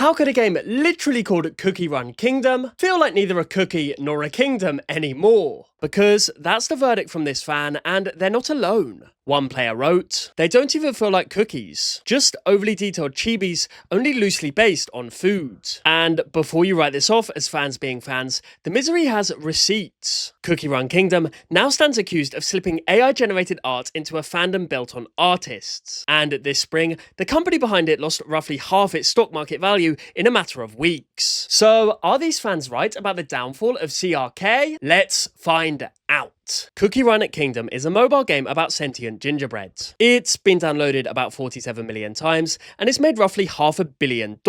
How could a game literally called Cookie Run Kingdom feel like neither a cookie nor a kingdom anymore? Because that's the verdict from this fan, and they're not alone. One player wrote, "They don't even feel like cookies, just overly detailed chibis only loosely based on food." And before you write this off as fans being fans, the misery has receipts. Cookie Run Kingdom now stands accused of slipping AI-generated art into a fandom built on artists. And this spring, the company behind it lost roughly half its stock market value in a matter of weeks. So are these fans right about the downfall of CRK? Let's find out. Cookie Run Kingdom is a mobile game about sentient gingerbread. It's been downloaded about 47 million times, and it's made roughly $500 million.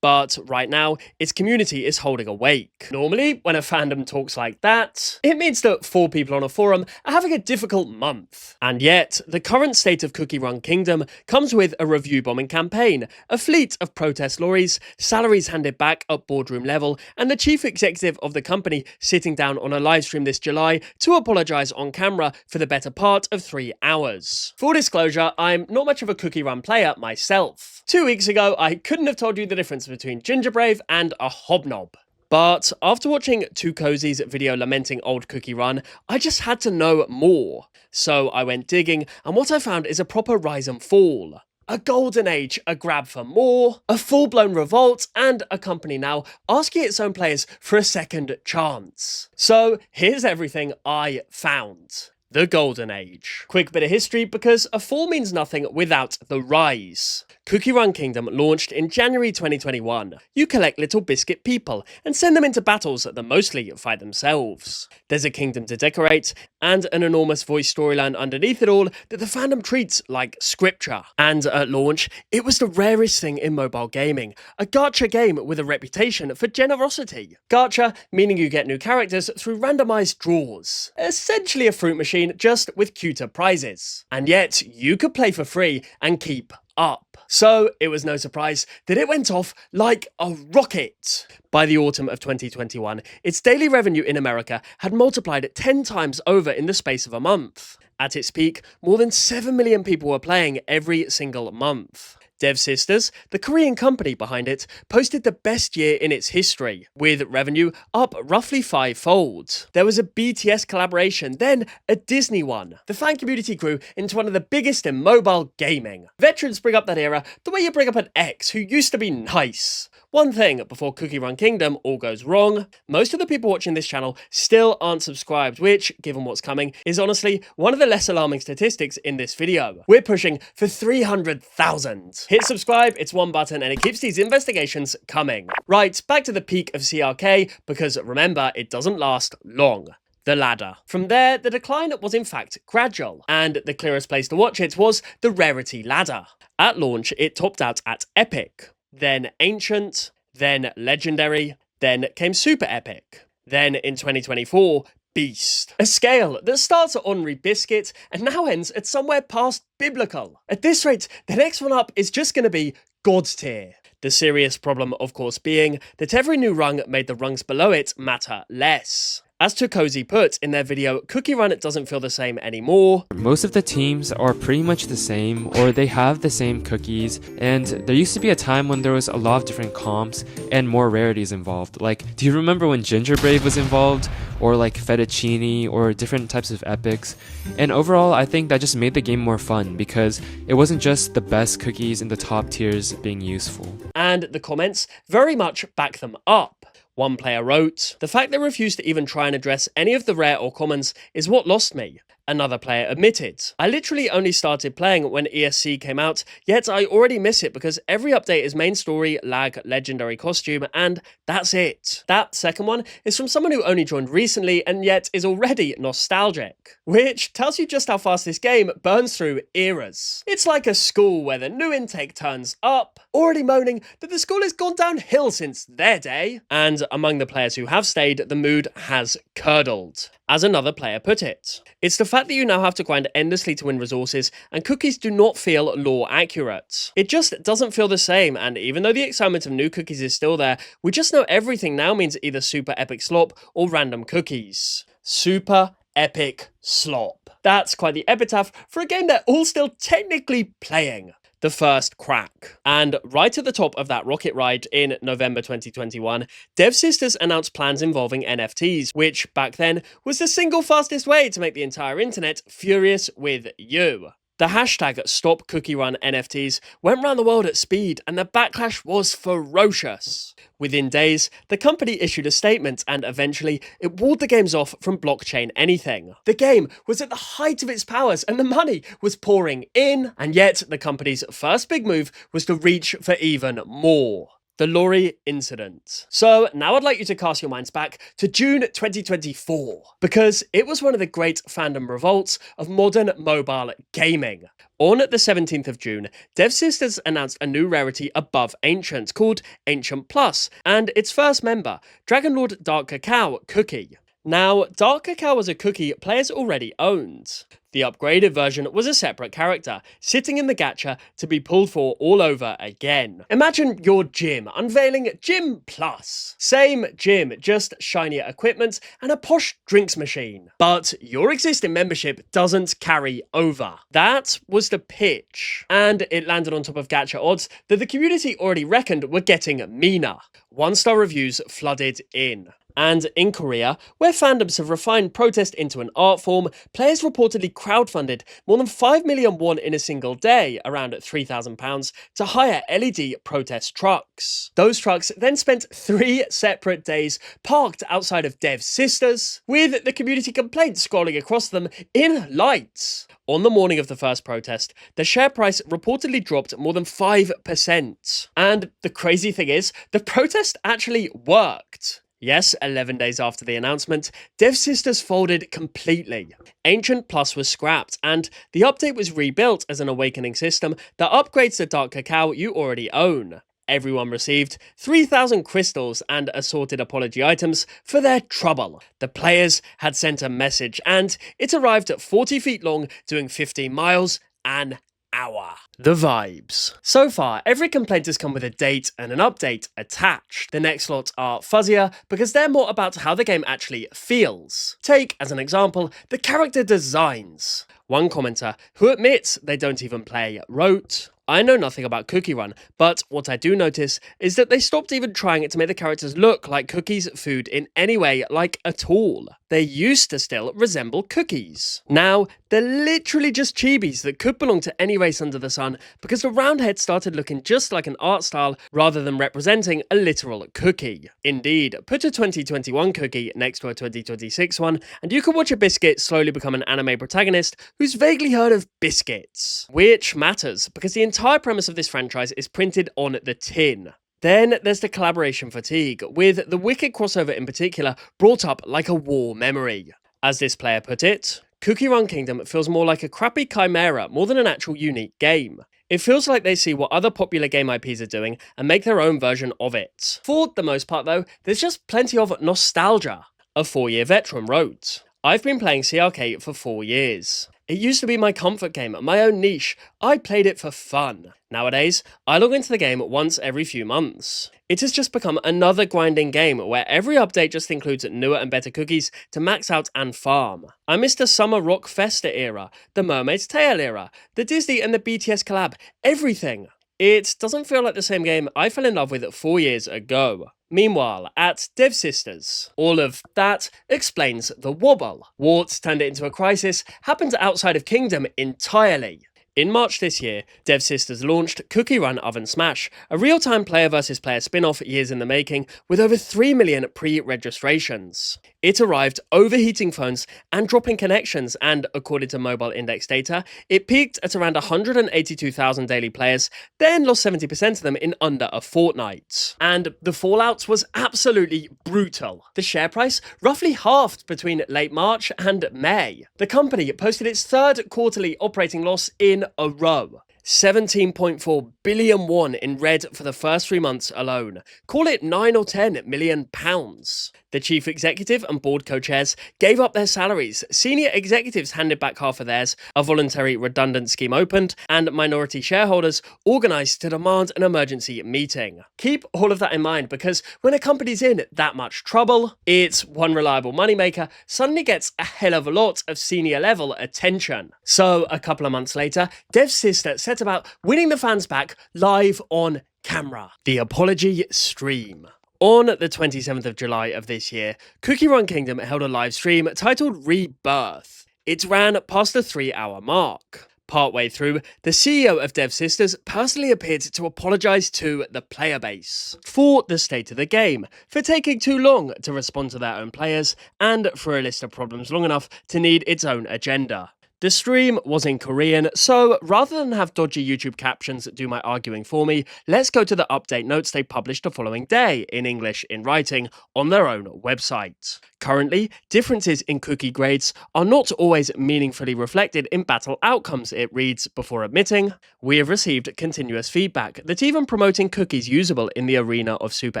But right now, its community is holding awake. Normally, when a fandom talks like that, it means that 4 people on a forum are having a difficult month. And yet, the current state of Cookie Run Kingdom comes with a review bombing campaign, a fleet of protest lorries, salaries handed back at boardroom level, and the chief executive of the company sitting down on a livestream this July to apologise on camera for the better part of 3 hours. Full disclosure, I'm not much of a Cookie Run player myself. 2 weeks ago, I couldn't have told you the difference between Gingerbrave and a Hobnob. But after watching 2Cozy's video lamenting old Cookie Run, I just had to know more. So I went digging, and what I found is a proper rise and fall. A golden age, a grab for more, a full-blown revolt, and a company now asking its own players for a second chance. So here's everything I found. The Golden Age. Quick bit of history, because a fall means nothing without the rise. Cookie Run Kingdom launched in January 2021. You collect little biscuit people and send them into battles that mostly fight themselves. There's a kingdom to decorate, and an enormous voice storyline underneath it all that the fandom treats like scripture. And at launch, it was the rarest thing in mobile gaming, a gacha game with a reputation for generosity. Gacha meaning you get new characters through randomized draws. Essentially a fruit machine, just with cuter prizes. And yet, you could play for free and keep up. So it was no surprise that it went off like a rocket. By the autumn of 2021, its daily revenue in America had multiplied 10 times over in the space of a month. At its peak, more than 7 million people were playing every single month. Devsisters, the Korean company behind it, posted the best year in its history, with revenue up roughly 5-fold. There was a BTS collaboration, then a Disney one. The fan community grew into one of the biggest in mobile gaming. Veterans bring up that era the way you bring up an ex who used to be nice. One thing before Cookie Run Kingdom all goes wrong, most of the people watching this channel still aren't subscribed, which, given what's coming, is honestly one of the less alarming statistics in this video. We're pushing for 300,000. Hit subscribe, it's one button, and it keeps these investigations coming. Right, back to the peak of CRK, because remember, it doesn't last long. The ladder. From there, the decline was in fact gradual, and the clearest place to watch it was the rarity ladder. At launch, it topped out at epic, then ancient, then legendary, then came super epic. Then in 2024, beast. A scale that starts at ordinary biscuit and now ends at somewhere past biblical. At this rate, the next one up is just going to be God tier. The serious problem, of course, being that every new rung made the rungs below it matter less. As 2Cozy put in their video, Cookie Run doesn't feel the same anymore. Most of the teams are pretty much the same, or they have the same cookies, and there used to be a time when there was a lot of different comps and more rarities involved. Like, do you remember when Gingerbrave was involved, or like Fettuccine, or different types of epics? And overall, I think that just made the game more fun, because it wasn't just the best cookies in the top tiers being useful. And the comments very much back them up. One player wrote, "The fact they refused to even try and address any of the rare or commons is what lost me." Another player admitted, "I literally only started playing when ESC came out, yet I already miss it because every update is main story, lag, legendary costume, and that's it." That second one is from someone who only joined recently and yet is already nostalgic, which tells you just how fast this game burns through eras. It's like a school where the new intake turns up, already moaning that the school has gone downhill since their day. And among the players who have stayed, the mood has curdled. As another player put it, "It's the fact that you now have to grind endlessly to win resources, and cookies do not feel lore accurate. It just doesn't feel the same, and even though the excitement of new cookies is still there, we just know everything now means either super epic slop or random cookies." Super epic slop. That's quite the epitaph for a game they're all still technically playing. the first crack. And right at the top of that rocket ride in November 2021, Devsisters announced plans involving NFTs, which back then was the single fastest way to make the entire internet furious with you. The hashtag #StopCookieRunNFTs went round the world at speed, and the backlash was ferocious. Within days, the company issued a statement, and eventually it walled the games off from blockchain anything. The game was at the height of its powers, and the money was pouring in, and yet the company's first big move was to reach for even more. The Lorry Incident. So now I'd like you to cast your minds back to June 2024, because it was one of the great fandom revolts of modern mobile gaming. On the 17th of June, Devsisters announced a new rarity above Ancient called Ancient Plus, and its first member, Dragonlord Dark Cacao Cookie. Now, Dark Cacao was a cookie players already owned. The upgraded version was a separate character, sitting in the gacha to be pulled for all over again. Imagine your gym unveiling Gym Plus. Same gym, just shinier equipment and a posh drinks machine. But your existing membership doesn't carry over. That was the pitch. And it landed on top of gacha odds that the community already reckoned were getting meaner. 1-star reviews flooded in. And in Korea, where fandoms have refined protest into an art form, players reportedly crowdfunded more than 5 million won in a single day, around £3,000, to hire LED protest trucks. Those trucks then spent 3 separate days parked outside of Devsisters, with the community complaints scrolling across them in lights. On the morning of the first protest, the share price reportedly dropped more than 5%. And the crazy thing is, the protest actually worked. Yes, 11 days after the announcement, Devsisters folded completely. Ancient Plus was scrapped, and the update was rebuilt as an awakening system that upgrades the Dark Cacao you already own. Everyone received 3,000 crystals and assorted apology items for their trouble. The players had sent a message, and it arrived at 40 feet long, doing 15 miles an hour. The vibes. So far, every complaint has come with a date and an update attached. The next lot are fuzzier because they're more about how the game actually feels. Take, as an example, the character designs. One commenter, who admits they don't even play, wrote, "I know nothing about Cookie Run, but what I do notice is that they stopped even trying to make the characters look like cookies food in any way, like at all. They used to still resemble cookies. Now, they're literally just chibis that could belong to any race under the sun because the round head started looking just like an art style rather than representing a literal cookie. Indeed, put a 2021 cookie next to a 2026 one, and you can watch a biscuit slowly become an anime protagonist who's vaguely heard of biscuits. Which matters, because the entire premise of this franchise is printed on the tin. Then there's the collaboration fatigue, with the Wicked crossover in particular brought up like a war memory. As this player put it, Cookie Run Kingdom feels more like a crappy chimera more than an actual unique game. It feels like they see what other popular game IPs are doing and make their own version of it. For the most part though, there's just plenty of nostalgia. A 4-year veteran wrote, "I've been playing CRK for 4 years. It used to be my comfort game, my own niche. I played it for fun. Nowadays, I log into the game once every few months. It has just become another grinding game where every update just includes newer and better cookies to max out and farm. I missed the Summer Rock Festa era, the Mermaid's Tale era, the Disney and the BTS collab, everything. It doesn't feel like the same game I fell in love with 4 years ago." Meanwhile, at Devsisters, all of that explains the wobble. What turned it into a crisis happened outside of Kingdom entirely. In March this year, Devsisters launched Cookie Run Oven Smash, a real-time player versus player spin-off years in the making, with over 3 million pre-registrations. It arrived overheating phones and dropping connections, and according to Mobile Index data, it peaked at around 182,000 daily players, then lost 70% of them in under a fortnight. And the fallout was absolutely brutal. The share price roughly halved between late March and May. The company posted its third quarterly operating loss in a row. 17.4 billion won in red for the first 3 months alone. Call it 9 or 10 million pounds. The chief executive and board co-chairs gave up their salaries, senior executives handed back half of theirs, a voluntary redundant scheme opened, and minority shareholders organised to demand an emergency meeting. Keep all of that in mind, because when a company's in that much trouble, its one reliable moneymaker suddenly gets a hell of a lot of senior level attention. So a couple of months later, Devsisters set about winning the fans back live on camera. The apology stream. On the 27th of July of this year, Cookie Run Kingdom held a live stream titled Rebirth. It ran past the 3-hour mark. Partway through, the CEO of Devsisters personally appeared to apologise to the player base for the state of the game, for taking too long to respond to their own players, and for a list of problems long enough to need its own agenda. The stream was in Korean, so rather than have dodgy YouTube captions do my arguing for me, let's go to the update notes they published the following day, in English in writing, on their own website. Currently, differences in cookie grades are not always meaningfully reflected in battle outcomes, it reads, before admitting, "We have received continuous feedback that even promoting cookies usable in the arena of super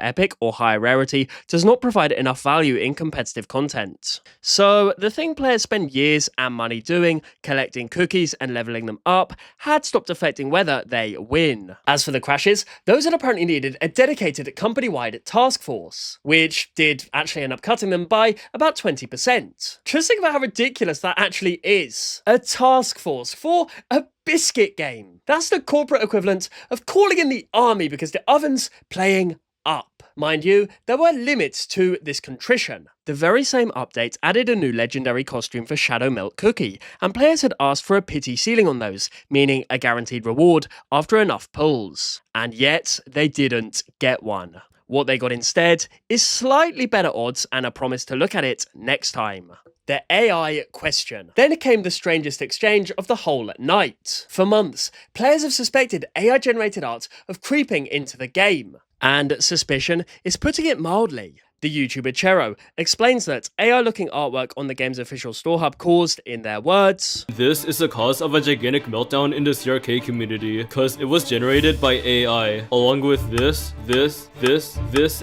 epic or higher rarity does not provide enough value in competitive content." So, the thing players spend years and money doing, collecting cookies and leveling them up, had stopped affecting whether they win. As for the crashes, those had apparently needed a dedicated company-wide task force, which did actually end up cutting them by about 20%. Just think about how ridiculous that actually is. A task force for a biscuit game. That's the corporate equivalent of calling in the army because the oven's playing up. Mind you, there were limits to this contrition. The very same update added a new legendary costume for Shadow Milk Cookie, and players had asked for a pity ceiling on those, meaning a guaranteed reward after enough pulls. And yet, they didn't get one. What they got instead is slightly better odds and a promise to look at it next time. The AI question. Then came the strangest exchange of the whole night. For months, players have suspected AI-generated art of creeping into the game. And suspicion is putting it mildly. The YouTuber Chero explains that AI-looking artwork on the game's official store hub caused, in their words, "This is the cause of a gigantic meltdown in the CRK community, cause it was generated by AI, along with this,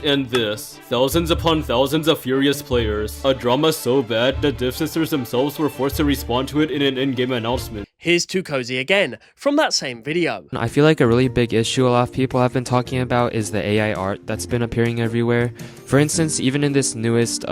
and this. Thousands upon thousands of furious players. A drama so bad that Devsisters themselves were forced to respond to it in an in-game announcement." Here's Too Cozy again, from that same video. I feel like a really big issue a lot of people have been talking about is the AI art that's been appearing everywhere. For instance, even in this newest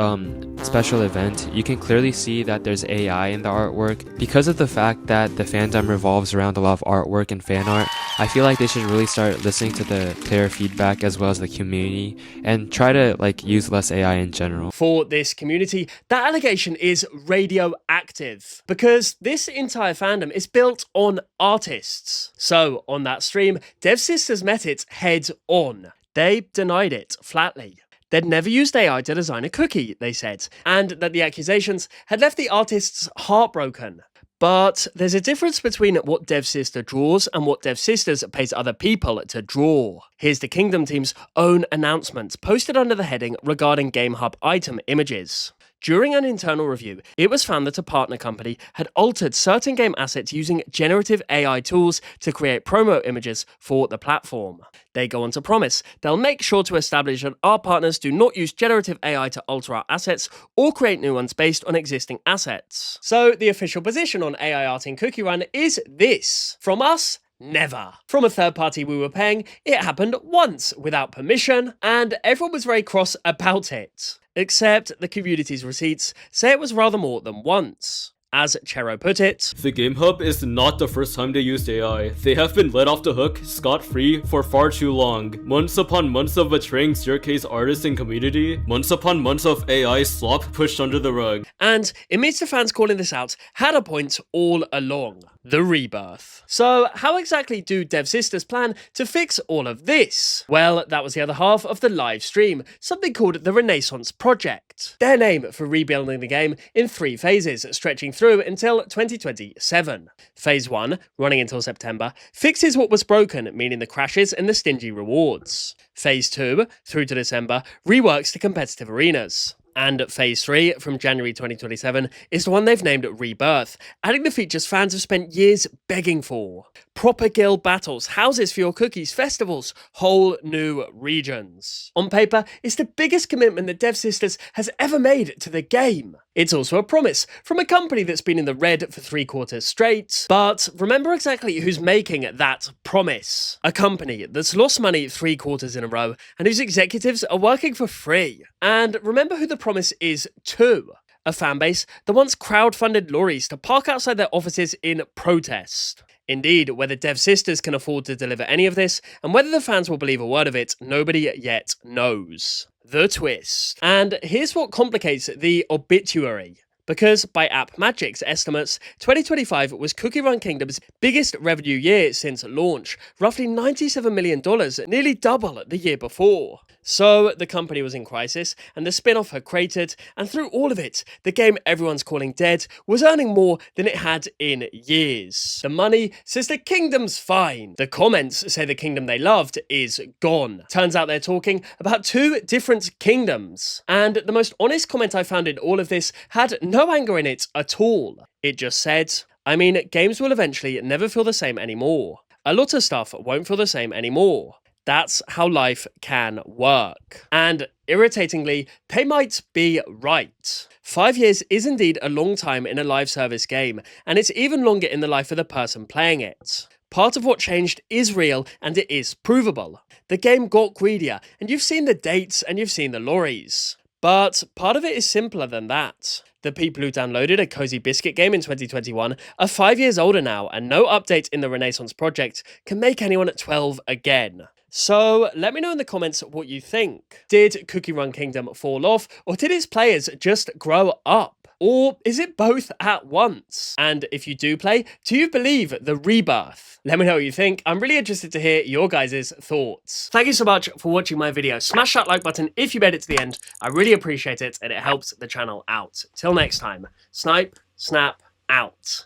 special event, you can clearly see that there's AI in the artwork. Because of the fact that the fandom revolves around a lot of artwork and fan art, I feel like they should really start listening to the player feedback as well as the community and try to use less AI in general. For this community, that allegation is radioactive because this entire fandom is built on artists. So, on that stream, Devsisters met it head on. They denied it flatly. They'd never used AI to design a cookie, they said, and that the accusations had left the artists heartbroken. But there's a difference between what Devsister draws and what Devsisters pays other people to draw. Here's the Kingdom team's own announcement, posted under the heading regarding GameHub item images. During an internal review, it was found that a partner company had altered certain game assets using generative AI tools to create promo images for the platform. They go on to promise they'll make sure to establish that our partners do not use generative AI to alter our assets or create new ones based on existing assets. So the official position on AI art in Cookie Run is this. From us, never. From a third party we were paying, it happened once without permission, and everyone was very cross about it. Except the community's receipts say it was rather more than once. As Chero put it, "The Game Hub is not the first time they used AI. They have been let off the hook, scot-free, for far too long. Months upon months of betraying CRK's artists and community. Months upon months of AI slop pushed under the rug." And amidst the fans calling this out, had a point all along. The rebirth. So how exactly do Devsisters plan to fix all of this? Well, that was the other half of the live stream, something called the Renaissance Project. Their name for rebuilding the game in 3 phases, stretching through until 2027. Phase 1, running until September, fixes what was broken, meaning the crashes and the stingy rewards. Phase 2, through to December, reworks the competitive arenas. And Phase 3, from January 2027, is the one they've named Rebirth, adding the features fans have spent years begging for. Proper guild battles, houses for your cookies, festivals, whole new regions. On paper, it's the biggest commitment that Devsisters has ever made to the game. It's also a promise from a company that's been in the red for 3 quarters straight. But remember exactly who's making that promise. A company that's lost money 3 quarters in a row and whose executives are working for free. And remember who the promise is to. A fanbase that once crowdfunded lorries to park outside their offices in protest. Indeed, whether Devsisters can afford to deliver any of this, and whether the fans will believe a word of it, nobody yet knows. The twist. And here's what complicates the obituary. Because by App Magic's estimates, 2025 was Cookie Run Kingdom's biggest revenue year since launch, roughly $97 million, nearly double the year before. So the company was in crisis, and the spin-off had cratered, and through all of it, the game everyone's calling dead was earning more than it had in years. The money says the kingdom's fine. The comments say the kingdom they loved is gone. Turns out they're talking about two different kingdoms. And the most honest comment I found in all of this had no anger in it at all. It just said, I mean, games will eventually never feel the same anymore. A lot of stuff won't feel the same anymore. That's how life can work. And irritatingly, they might be right. 5 years is indeed a long time in a live service game, and it's even longer in the life of the person playing it. Part of what changed is real, and it is provable. The game got greedier, and you've seen the dates and you've seen the lorries. But part of it is simpler than that. The people who downloaded a Cozy Biscuit game in 2021 are 5 years older now, and no update in the Renaissance project can make anyone at 12 again. So let me know in the comments what you think. Did Cookie Run Kingdom fall off, or did its players just grow up? Or is it both at once? And if you do play, do you believe the rebirth? Let me know what you think. I'm really interested to hear your guys' thoughts. Thank you so much for watching my video. Smash that like button if you made it to the end. I really appreciate it, and it helps the channel out. Till next time, snipe, snap, out.